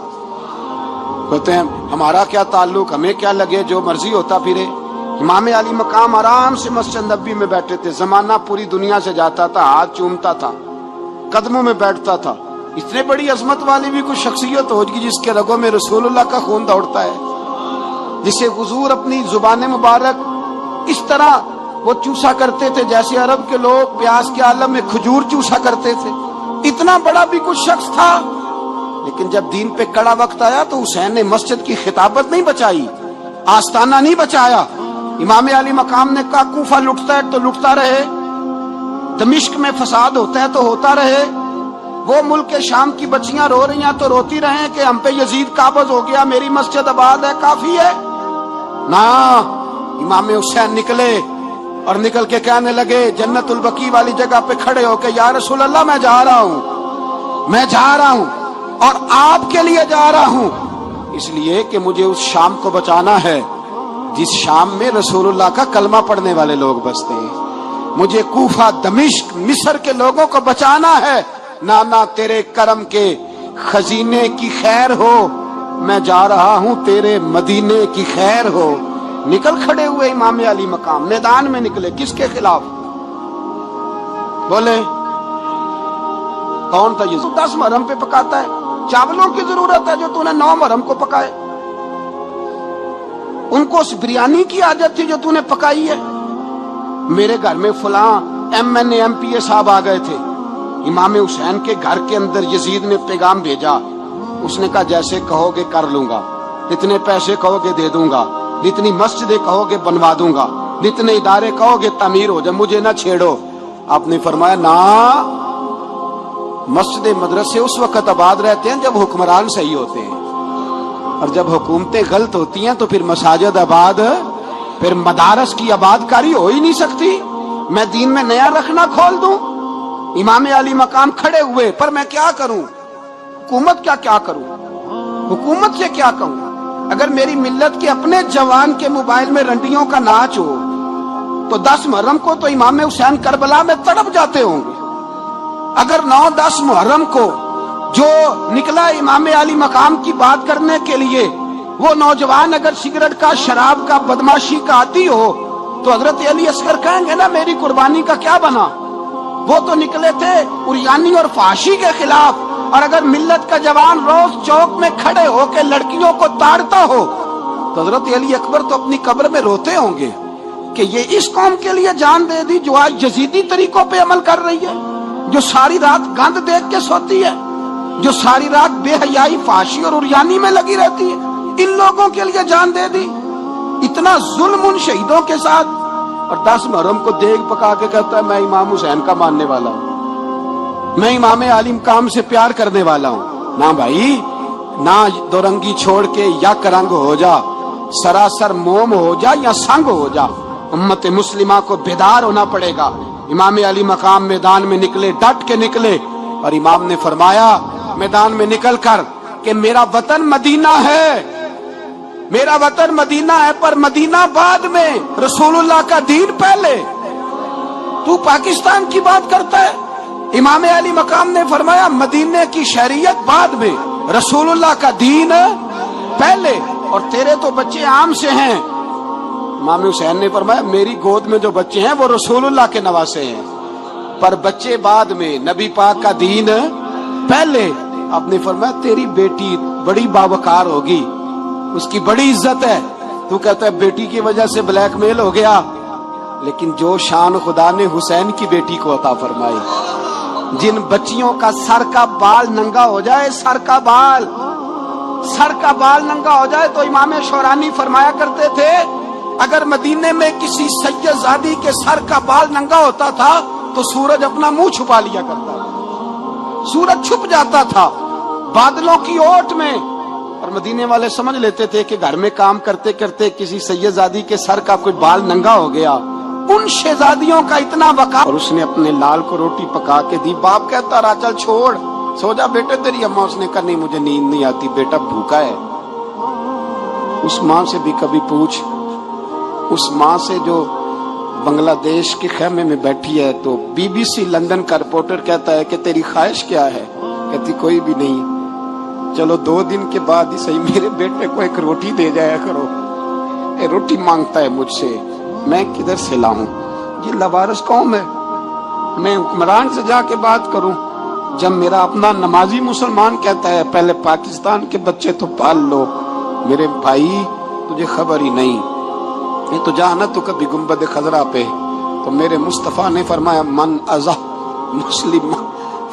کہتے ہیں ہمارا کیا تعلق، ہمیں کیا لگے، جو مرضی ہوتا پھرے۔ امام علی مقام آرام سے مسجد نبی میں بیٹھے تھے، زمانہ پوری دنیا سے جاتا تھا، ہاتھ چومتا تھا، قدموں میں بیٹھتا تھا۔ اتنے بڑی عظمت والی بھی کوئی شخصیت ہوگی جس کے رگوں میں رسول اللہ کا خون دوڑتا ہے، جسے حضور اپنی زبان مبارک اس طرح وہ چوسا کرتے تھے جیسے عرب کے لوگ پیاس کے عالم میں کھجور چوسا کرتے تھے۔ اتنا بڑا بھی کچھ شخص تھا، لیکن جب دین پہ کڑا وقت آیا تو حسین نے مسجد کی خطابت نہیں بچائی، آستانہ نہیں بچایا۔ امام علی مقام نے کہا کوفہ لٹتا ہے تو لٹتا رہے، دمشق میں فساد ہوتا ہے تو ہوتا رہے، وہ ملک شام کی بچیاں رو رہی ہیں تو روتی رہیں کہ ہم پہ یزید قابض ہو گیا، میری مسجد آباد ہے، کافی ہے نا۔ امام حسین نکلے اور نکل کے کہنے لگے جنت البقیع والی جگہ پہ کھڑے ہو کے، یا رسول اللہ میں جا رہا ہوں اور آپ کے لیے جا رہا ہوں، اس لیے کہ مجھے اس شام کو بچانا ہے جس شام میں رسول اللہ کا کلمہ پڑھنے والے لوگ بستے ہیں، مجھے کوفہ، دمشق، مصر کے لوگوں کو بچانا ہے۔ نانا تیرے کرم کے خزینے کی خیر ہو، میں جا رہا ہوں تیرے مدینے کی خیر ہو۔ نکل کھڑے ہوئے امام علی مقام، میدان میں نکلے، کس کے خلاف؟ بولے کون تھا؟ یہ 10 محرم پہ پکاتا ہے، چاولوں کی ضرورت ہے جو تو نے 9 محرم کو پکائے؟ ان کو اس بریانی کی عادت تھی جو تو نے پکائی ہے؟ میرے گھر میں فلاں MNA MPA صاحب آ گئے تھے، امام حسین کے گھر کے اندر یزید نے پیغام بھیجا، اس نے کہا جیسے کہو گے کر لوں گا، جتنے پیسے کہو گے دے دوں گا، جتنی مسجدیں کہو گے بنوا دوں گا، جتنے ادارے کہو گے تعمیر ہو جائے، مجھے نہ چھیڑو۔ آپ نے فرمایا نا، مسجد مدرسے اس وقت آباد رہتے ہیں جب حکمران صحیح ہوتے ہیں، اور جب حکومتیں غلط ہوتی ہیں تو پھر مساجد آباد، پھر مدارس کی آباد کاری ہو ہی نہیں سکتی۔ میں دین میں نیا رکھنا کھول دوں؟ امام علی مقام کھڑے ہوئے، پر میں کیا کروں؟ حکومت کیا کروں؟ حکومت سے کیا کہوں؟ اگر میری ملت کے اپنے جوان کے موبائل میں رنڈیوں کا ناچ ہو تو 10 محرم کو تو امام حسین کربلا میں تڑپ جاتے ہوں گے۔ اگر 9-10 محرم کو جو نکلا امام علی مقام کی بات کرنے کے لیے، وہ نوجوان اگر سگریٹ کا، شراب کا، بدماشی کا عادی ہو تو حضرت علی اصغر کہیں گے نا میری قربانی کا کیا بنا؟ وہ تو نکلے تھے عریانی اور فحاشی کے خلاف، اور اگر ملت کا جوان روز چوک میں کھڑے ہو کے لڑکیوں کو تاڑتا ہو تو حضرت علی اکبر تو اپنی قبر میں روتے ہوں گے کہ یہ اس قوم کے لیے جان دے دی جو آج یزیدی طریقوں پہ عمل کر رہی ہے، جو ساری رات گند دیکھ کے سوتی ہے، جو ساری رات بے حیائی، فحاشی اور عریانی میں لگی رہتی ہے، ان لوگوں کے لیے جان دے دی۔ اتنا ظلم ان شہیدوں کے ساتھ، اور 10 محرم کو دیگ پکا کے کہتا ہے میں امام حسین کا ماننے والا ہوں، میں امام علی مقام سے پیار کرنے والا ہوں۔ نہ بھائی نہ، دو رنگی چھوڑ کے یک رنگ ہو جا، سراسر موم ہو جا یا سنگ ہو جا، امت مسلمہ کو بیدار ہونا پڑے گا۔ امام علی مقام میدان میں نکلے، ڈٹ کے نکلے، اور امام نے فرمایا میدان میں نکل کر کہ میرا وطن مدینہ ہے، میرا وطن مدینہ ہے، پر مدینہ بعد میں، رسول اللہ کا دین پہلے۔ تو پاکستان کی بات کرتا ہے؟ امام علی مقام نے فرمایا مدینے کی شہریت بعد میں، رسول اللہ کا دین پہلے، اور تیرے تو بچے عام سے ہیں۔ امام حسین نے فرمایا میری گود میں جو بچے ہیں وہ رسول اللہ کے نواسے ہیں، پر بچے بعد میں، نبی پاک کا دین پہلے۔ آپ نے فرمایا تیری بیٹی بڑی باوقار ہوگی، اس کی بڑی عزت ہے، تو کہتا ہے بیٹی کی وجہ سے بلیک میل ہو گیا، لیکن جو شان خدا نے حسین کی بیٹی کو عطا فرمائی، جن بچیوں کا سر کا بال ننگا ہو جائے، سر کا بال ننگا ہو جائے، تو امام شورانی فرمایا کرتے تھے اگر مدینے میں کسی سید زادی کے سر کا بال ننگا ہوتا تھا تو سورج اپنا منہ چھپا لیا کرتا تھا، سورج چھپ جاتا تھا بادلوں کی اوٹ میں، اور مدینے والے سمجھ لیتے تھے کہ گھر میں کام کرتے کرتے کسی سید زادی کے سر کا کوئی بال ننگا ہو گیا۔ ان شہزادیوں کا اتنا وقار، اور اس نے اپنے لال کو روٹی پکا کے دی۔ باپ کہتا رہا چل چھوڑ، سو جا بیٹے تیری اماں، اس نے کہا نہیں مجھے نیند نہیں آتی بیٹا، بھوکا ہے۔ اس ماں سے بھی کبھی پوچھ، اس ماں سے جو بنگلہ دیش کے خیمے میں بیٹھی ہے، تو بی بی سی لندن کا رپورٹر کہتا ہے کہ تیری خواہش کیا ہے؟ کہتی کوئی بھی نہیں، چلو 2 دن کے بعد ہی صحیح میرے بیٹے کو ایک روٹی دے جایا کرو، یہ روٹی مانگتا ہے مجھ سے، میں کدھر سے لاؤں؟ یہ لوارث قوم ہے، میں حکمران سے جا کے بات کروں؟ جب میرا اپنا نمازی مسلمان کہتا ہے پہلے پاکستان کے بچے تو پال لو، میرے بھائی تجھے خبر ہی نہیں، یہ تو جانا تو کبھی گنبد خضرا پہ، تو میرے مصطفیٰ نے فرمایا من ازا مسلم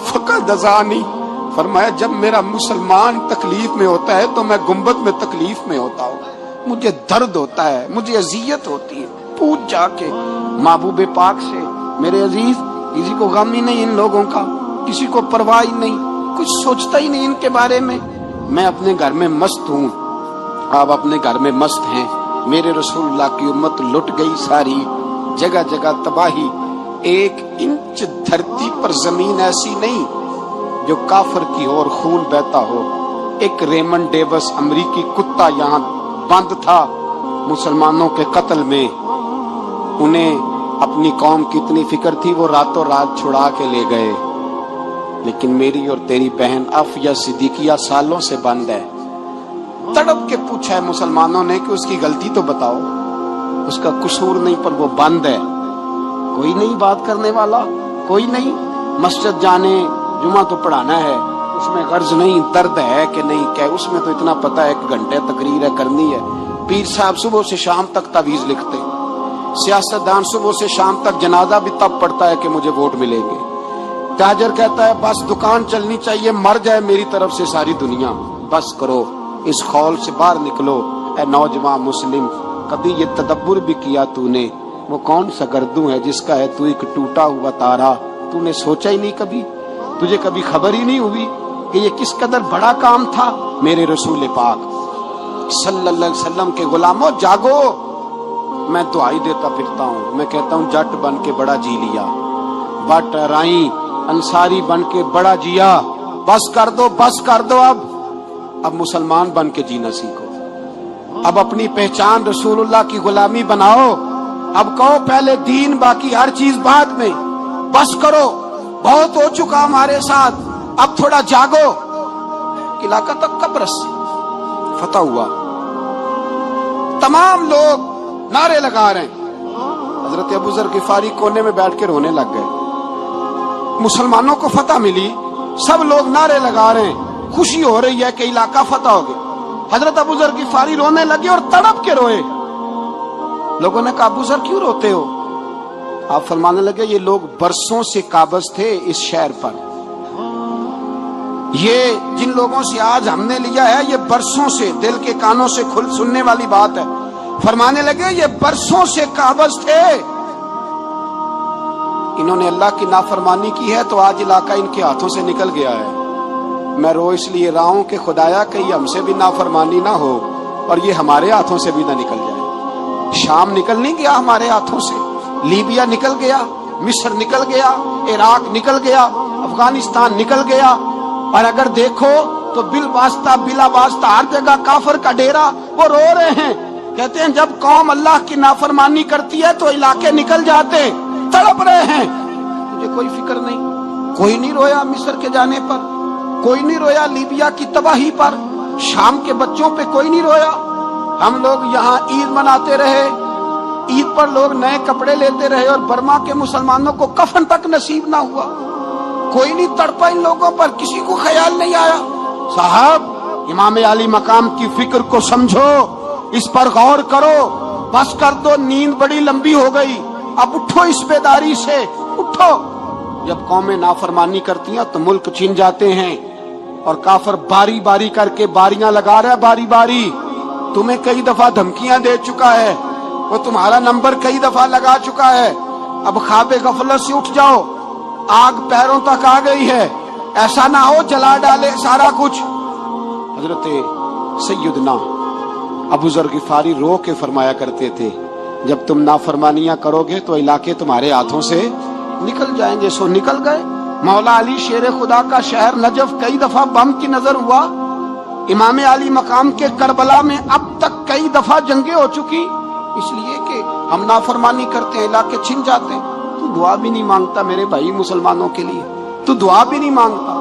فقد ازانی، فرمایا جب میرا مسلمان تکلیف میں ہوتا ہے تو میں گنبد میں تکلیف میں ہوتا ہوں، مجھے درد ہوتا ہے، مجھے اذیت ہوتی ہے۔ پوچھ جا کے محبوب پاک سے، میرے عزیز کسی کو غم ہی نہیں ان لوگوں کا، کسی کو پرواہ ہی نہیں، کچھ سوچتا ہی نہیں ان کے بارے میں۔ میں اپنے گھر میں مست ہوں، آپ اپنے گھر میں مست ہیں۔ میرے رسول اللہ کی امت لٹ گئی ساری، جگہ جگہ تباہی، 1 انچ دھرتی پر زمین ایسی نہیں جو کافر کی ہو اور خون بہتا ہو۔ ایک ریمنڈ ڈیوس امریکی کتا یہاں بند تھا مسلمانوں کے قتل میں، انہیں اپنی قوم کی اتنی فکر تھی وہ راتوں رات چھڑا کے لے گئے، لیکن میری اور تیری بہن عافیہ صدیقیہ سالوں سے بند ہے۔ تڑپ کے پوچھا ہے مسلمانوں نے کہ اس کی غلطی تو بتاؤ، اس کا قصور نہیں پر وہ بند ہے، کوئی نہیں بات کرنے والا، کوئی نہیں۔ مسجد جانے، جمعہ تو پڑھانا ہے، اس میں غرض نہیں درد ہے کہ نہیں کہ اس میں تو اتنا پتا ہے 1 گھنٹے تقریر ہے کرنی ہے۔ پیر صاحب صبح سے شام تک تعویذ لکھتے، سیاستدان صبح سے شام تک جنازہ بھی تب پڑتا ہے کہ مجھے ووٹ ملیں گے۔ تاجر کہتا ہے بس دکان چلنی چاہیے، مر جائے میری طرف سے ساری دنیا، بس کرو، اس خول سے باہر نکلو۔ اے نوجوان مسلم، کبھی یہ تدبر بھی کیا تو نے وہ کون سا گردوں ہے جس کا ہے تو ایک ٹوٹا ہوا تارا؟ تو نے سوچا ہی نہیں کبھی، تجھے کبھی خبر ہی نہیں ہوئی کہ یہ کس قدر بڑا کام تھا؟ میرے رسول پاک صلی اللہ علیہ وسلم کے غلاموں جاگو۔ میں دعائی دیتا پھرتا ہوں، میں کہتا ہوں جٹ بن کے بڑا جی لیا، بٹ رائی انصاری بن کے بڑا جیا، بس کر دو، بس کر دو، اب مسلمان بن کے جینا سیکھو، اب اپنی پہچان رسول اللہ کی غلامی بناؤ، اب کہو پہلے دین باقی ہر چیز بعد میں، بس کرو، بہت ہو چکا ہمارے ساتھ، اب تھوڑا جاگو۔ علاقہ تک قبرص فتح ہوا، تمام لوگ نعرے لگا رہے ہیں، حضرت ابو ذر غفاری کونے میں بیٹھ کے رونے لگ گئے۔ مسلمانوں کو فتح ملی، سب لوگ نعرے لگا رہے ہیں، خوشی ہو رہی ہے کہ علاقہ فتح ہو گیا۔ حضرت ابو ذر غفاری رونے لگے اور تڑپ کے روئے۔ لوگوں نے کہا ابو ذر کیوں روتے ہو؟ آپ فرمانے لگے یہ لوگ برسوں سے قابض تھے اس شہر پر، یہ جن لوگوں سے آج ہم نے لیا ہے یہ برسوں سے، دل کے کانوں سے کھل سننے والی بات ہے، فرمانے لگے یہ برسوں سے قابض تھے، انہوں نے اللہ کی نافرمانی کی ہے تو آج علاقہ ان کے ہاتھوں سے نکل گیا ہے۔ میں رو اس لیے رہا ہوں کہ خدایا کہیں ہم سے بھی نافرمانی نہ ہو اور یہ ہمارے ہاتھوں سے بھی نہ نکل جائے۔ شام نکل نہیں گیا ہمارے ہاتھوں سے، لیبیا نکل گیا، مصر نکل گیا، عراق نکل گیا، افغانستان نکل گیا، اور اگر دیکھو تو بالواسطہ بلا واسطہ ہر جگہ کافر کا ڈیرا، وہ رو رہے ہیں، کہتے ہیں جب قوم اللہ کی نافرمانی کرتی ہے تو علاقے نکل جاتے، تڑپ رہے ہیں۔ مجھے کوئی فکر نہیں، کوئی نہیں رویا مصر کے جانے پر، کوئی نہیں رویا لیبیا کی تباہی پر، شام کے بچوں پہ کوئی نہیں رویا۔ ہم لوگ یہاں عید مناتے رہے، عید پر لوگ نئے کپڑے لیتے رہے اور برما کے مسلمانوں کو کفن تک نصیب نہ ہوا، کوئی نہیں تڑپا ان لوگوں پر، کسی کو خیال نہیں آیا۔ صاحب امام علی مقام کی فکر کو سمجھو، اس پر غور کرو، بس کر دو، نیند بڑی لمبی ہو گئی، اب اٹھو اس بیداری سے، اٹھو۔ جب قومیں نافرمانی کرتی ہیں تو ملک چھن جاتے ہیں، اور کافر باری باری کر کے باریاں لگا رہا ہے، باری باری تمہیں کئی دفعہ دھمکیاں دے چکا ہے، وہ تمہارا نمبر کئی دفعہ لگا چکا ہے، اب خواب غفلت سے اٹھ جاؤ، آگ پیروں تک آ گئی ہے، ایسا نہ ہو جلا ڈالے سارا کچھ۔ حضرت سیدنا ابو ذر غفاری رو کے فرمایا کرتے تھے جب تم نافرمانیاں کرو گے تو علاقے تمہارے ہاتھوں سے نکل جائیں گے، سو نکل گئے۔ مولا علی شیر خدا کا شہر نجف کئی دفعہ بم کی نظر ہوا، امام علی مقام کے کربلا میں اب تک کئی دفعہ جنگیں ہو چکی، اس لیے کہ ہم نافرمانی کرتے ہیں، علاقے چھن جاتے ہیں۔ تو دعا بھی نہیں مانگتا میرے بھائی مسلمانوں کے لیے، تو دعا بھی نہیں مانگتا۔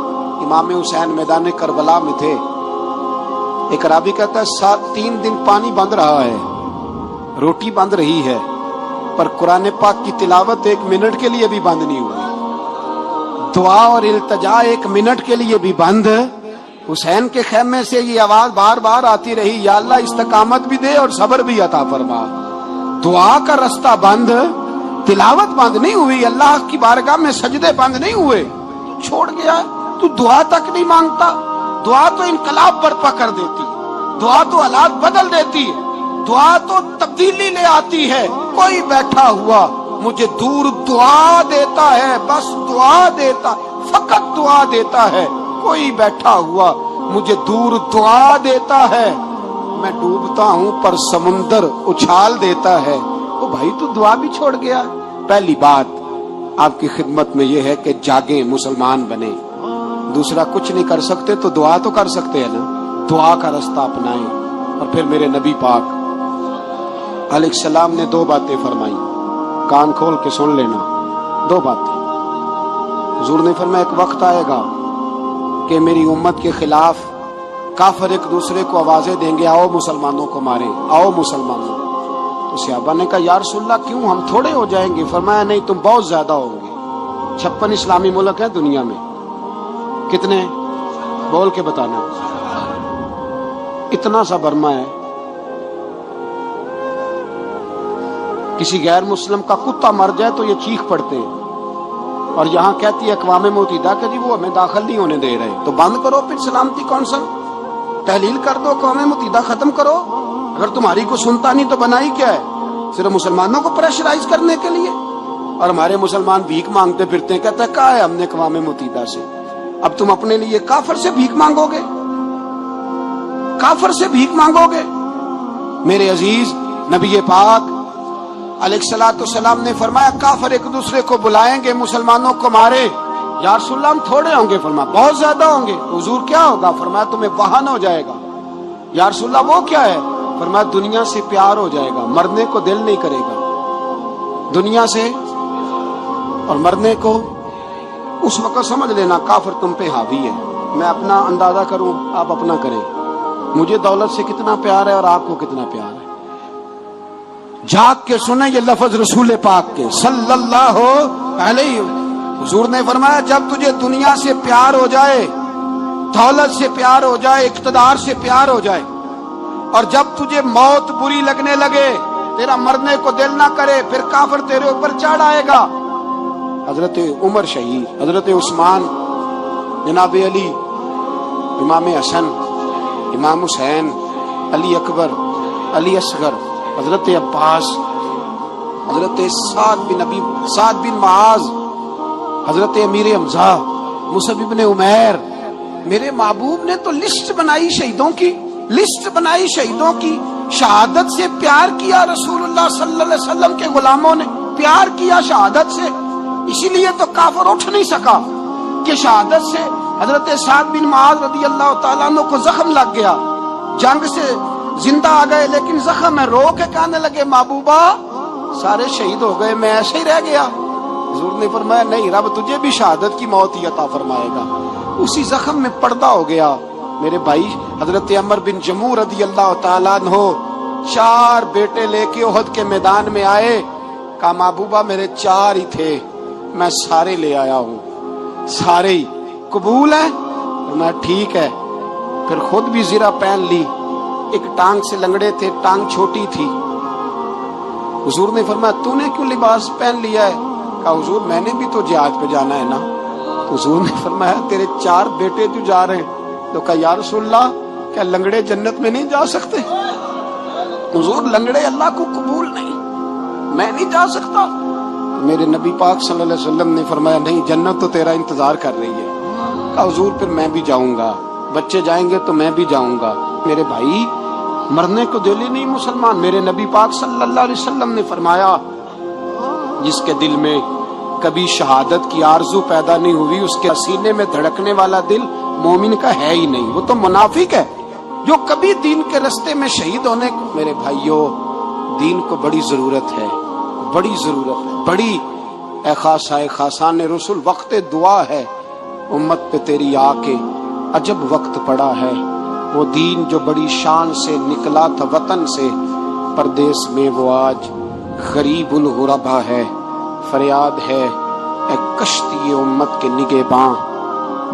امام حسین میدان کربلا میں تھے، ایک راوی کہتا ہے 3 دن پانی بند رہا ہے، روٹی بند رہی ہے، پر قرآن پاک کی تلاوت 1 منٹ کے لیے بھی بند نہیں ہوئی، دعا اور التجا 1 منٹ کے لیے بھی بند۔ حسین کے خیمے سے یہ آواز بار بار آتی رہی، یا اللہ استقامت بھی دے اور صبر بھی عطا فرما۔ دعا کا رستہ بند، تلاوت بند نہیں ہوئی، اللہ کی بارگاہ میں سجدے بند نہیں ہوئے، چھوڑ گیا۔ تو دعا تک نہیں مانگتا؟ دعا تو انقلاب برپا کر دیتی، دعا تو حالات بدل دیتی ہے، دعا تو تبدیلی لے آتی ہے۔ کوئی بیٹھا ہوا مجھے دور دعا دیتا ہے، بس دعا دیتا، فقط دعا دیتا ہے۔ کوئی بیٹھا ہوا مجھے دور دعا دیتا ہے، میں ڈوبتا ہوں پر سمندر اچھال دیتا ہے۔ او بھائی تو دعا بھی چھوڑ گیا۔ پہلی بات آپ کی خدمت میں یہ ہے کہ جاگیں، مسلمان بنیں۔ دوسرا کچھ نہیں کر سکتے تو دعا تو کر سکتے ہیں نا، دعا کا رستہ اپنائیں۔ اور پھر میرے نبی پاک علیہ السلام نے 2 باتیں فرمائی، کان کھول کے سن لینا، 2 باتیں۔ حضور نے فرمایا ایک وقت آئے گا کہ میری امت کے خلاف کافر ایک دوسرے کو آوازیں دیں گے، آؤ مسلمانوں کو ماریں، آؤ مسلمانوں۔ تو صحابہ نے کہا یا رسول اللہ کیوں، ہم تھوڑے ہو جائیں گے؟ فرمایا نہیں، تم بہت زیادہ ہوں گے۔ 56 اسلامی ملک ہیں دنیا میں، کتنے بول کے بتانا؟ اتنا سا برما ہے، کسی غیر مسلم کا کتا مر جائے تو یہ چیخ پڑتے ہیں، اور یہاں کہتی ہے اقوام متحدہ کہ جی وہ ہمیں داخل نہیں ہونے دے رہے۔ تو بند کرو پھر سلامتی کونسل، تحلیل کر دو، اقوام متحدہ ختم کرو۔ اگر تمہاری کو سنتا نہیں تو بنائی کیا ہے؟ صرف مسلمانوں کو پریشرائز کرنے کے لیے۔ اور ہمارے مسلمان بھیک مانگتے پھرتے ہیں، کہتا ہے کہا ہے ہم نے اقوام متحدہ سے۔ اب تم اپنے لیے کافر سے بھیک مانگو گے، کافر سے بھیک مانگو گے؟ میرے عزیز نبی پاک علیہ الصلوۃ والسلام نے فرمایا کافر ایک دوسرے کو بلائیں گے مسلمانوں کو مارے۔ یا رسول اللہ ہم تھوڑے ہوں گے؟ فرمایا بہت زیادہ ہوں گے۔ حضور کیا ہوگا؟ فرمایا تمہیں وہن ہو جائے گا۔ یا رسول اللہ وہ کیا ہے؟ فرمایا دنیا سے پیار ہو جائے گا، مرنے کو دل نہیں کرے گا دنیا سے، اور مرنے کو اس وقت سمجھ لینا کافر تم پہ حاوی ہے۔ میں اپنا اندازہ کروں، آپ اپنا کریں، مجھے دولت سے کتنا پیار ہے اور آپ کو کتنا پیار ہے۔ جاگ کے سنیں یہ لفظ رسول پاک کے صلی اللہ علیہ وسلم۔ حضور نے فرمایا جب تجھے دنیا سے پیار ہو جائے، دولت سے پیار ہو جائے، اقتدار سے پیار ہو جائے، اور جب تجھے موت بری لگنے لگے، تیرا مرنے کو دل نہ کرے، پھر کافر تیرے اوپر چڑھ آئے گا۔ حضرت عمر شہید، حضرت عثمان، جناب علی، امام حسن، امام حسین، علی اکبر، علی اصغر، حضرت عباس، حضرت سعد بن معاذ، حضرت امیر حمزہ، مصعب بن عمیر۔ میرے محبوب نے تو لسٹ بنائی شہیدوں کی، لسٹ بنائی شہیدوں کی۔ شہادت سے پیار کیا رسول اللہ صلی اللہ علیہ وسلم کے غلاموں نے، پیار کیا شہادت سے، اسی لیے تو کافر اٹھ نہیں سکا کہ شہادت سے حضرت سعد بن معاذ رضی اللہ تعالیٰ عنہ کو زخم لگ گیا، جنگ سے زندہ آ گئے لیکن زخم ہے، رو کے کہنے لگے محبوبہ سارے شہید ہو گئے، میں ایسے ہی رہ گیا۔ حضور نے فرمایا نہیں، رب تجھے بھی شہادت کی موت ہی عطا فرمائے گا۔ اسی زخم میں پردہ ہو گیا۔ میرے بھائی حضرت عمر بن جموع رضی اللہ تعالیٰ عنہ 4 بیٹے لے کے احد کے میدان میں آئے، کہا محبوبہ میرے 4 ہی تھے، میں سارے لے آیا ہوں، سارے ہی قبول ہے؟ میں ٹھیک ہے۔ پھر خود بھی زرہ پہن لی، ایک ٹانگ سے لنگڑے تھے، ٹانگ چھوٹی تھی۔ حضور نے فرمایا تو نے کیوں لباس پہن لیا ہے؟ کہا حضور میں نے بھی تو جہاد پہ جانا ہے نا۔ حضور نے فرمایا تیرے 4 بیٹے جو جا رہے ہیں۔ تو کہا یا رسول اللہ کیا لنگڑے جنت میں نہیں جا سکتے؟ حضور لنگڑے اللہ کو قبول نہیں، میں نہیں جا سکتا۔ میرے نبی پاک صلی اللہ علیہ وسلم نے فرمایا نہیں، جنت تو تیرا انتظار کر رہی ہے۔ کہا حضور پھر میں بھی جاؤں گا، بچے جائیں گے تو میں بھی جاؤں گا۔ میرے بھائی مرنے کو دل ہی نہیں مسلمان۔ میرے نبی پاک صلی اللہ علیہ وسلم نے فرمایا جس کے دل میں کبھی شہادت کی آرزو پیدا نہیں ہوئی، اس کے سینے میں دھڑکنے والا دل مومن کا ہے ہی نہیں، وہ تو منافق ہے۔ جو کبھی دین کے راستے میں شہید ہونے کو، میرے بھائیوں دین کو بڑی ضرورت ہے، بڑی ضرورت ہے، بڑی۔ اے خاصائے خاصان رسول وقت دعا ہے امت پہ تیری آ کے، عجب وقت پڑا ہے۔ وہ دین جو بڑی شان سے نکلا تھا وطن سے، پردیس میں وہ آج غریب الغربا ہے۔ فریاد ہے اے کشتی امت کے نگہباں،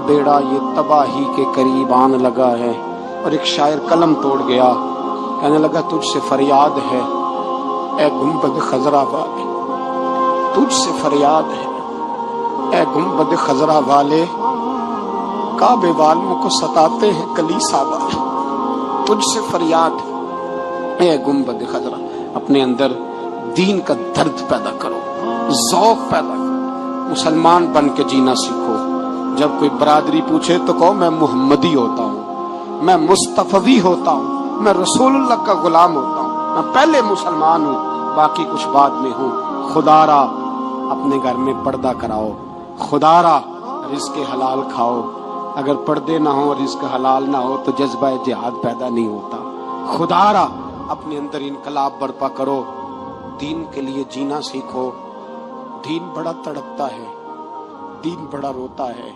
بیڑا یہ تباہی کے قریب آن لگا ہے۔ اور ایک شاعر قلم توڑ گیا، کہنے لگا تجھ سے فریاد ہے اے گنبد خضرا والے، تجھ سے فریاد ہے اے گنبد خضرا والے، کعبے والوں کو ستاتے ہیں کلیسا والے۔ تجھ سے فریاد ہے اے گنبد خضرا۔ اپنے اندر دین کا درد پیدا کرو، ذوق پیدا کرو، مسلمان بن کے جینا سیکھو۔ جب کوئی برادری پوچھے تو کہو میں محمدی ہوتا ہوں، میں مصطفی ہوتا ہوں، میں رسول اللہ کا غلام ہوتا ہوں، میں پہلے مسلمان ہوں، باقی کچھ بعد میں ہوں۔ خدا را اپنے گھر میں پردہ کراؤ، خدا را رزق حلال کھاؤ۔ اگر پردے نہ ہو، رزق حلال نہ ہو تو جذبہ جہاد پیدا نہیں ہوتا۔ خدا را اپنے اندر انقلاب برپا کرو، دین کے لیے جینا سیکھو۔ دین بڑا تڑپتا ہے، دین بڑا روتا ہے۔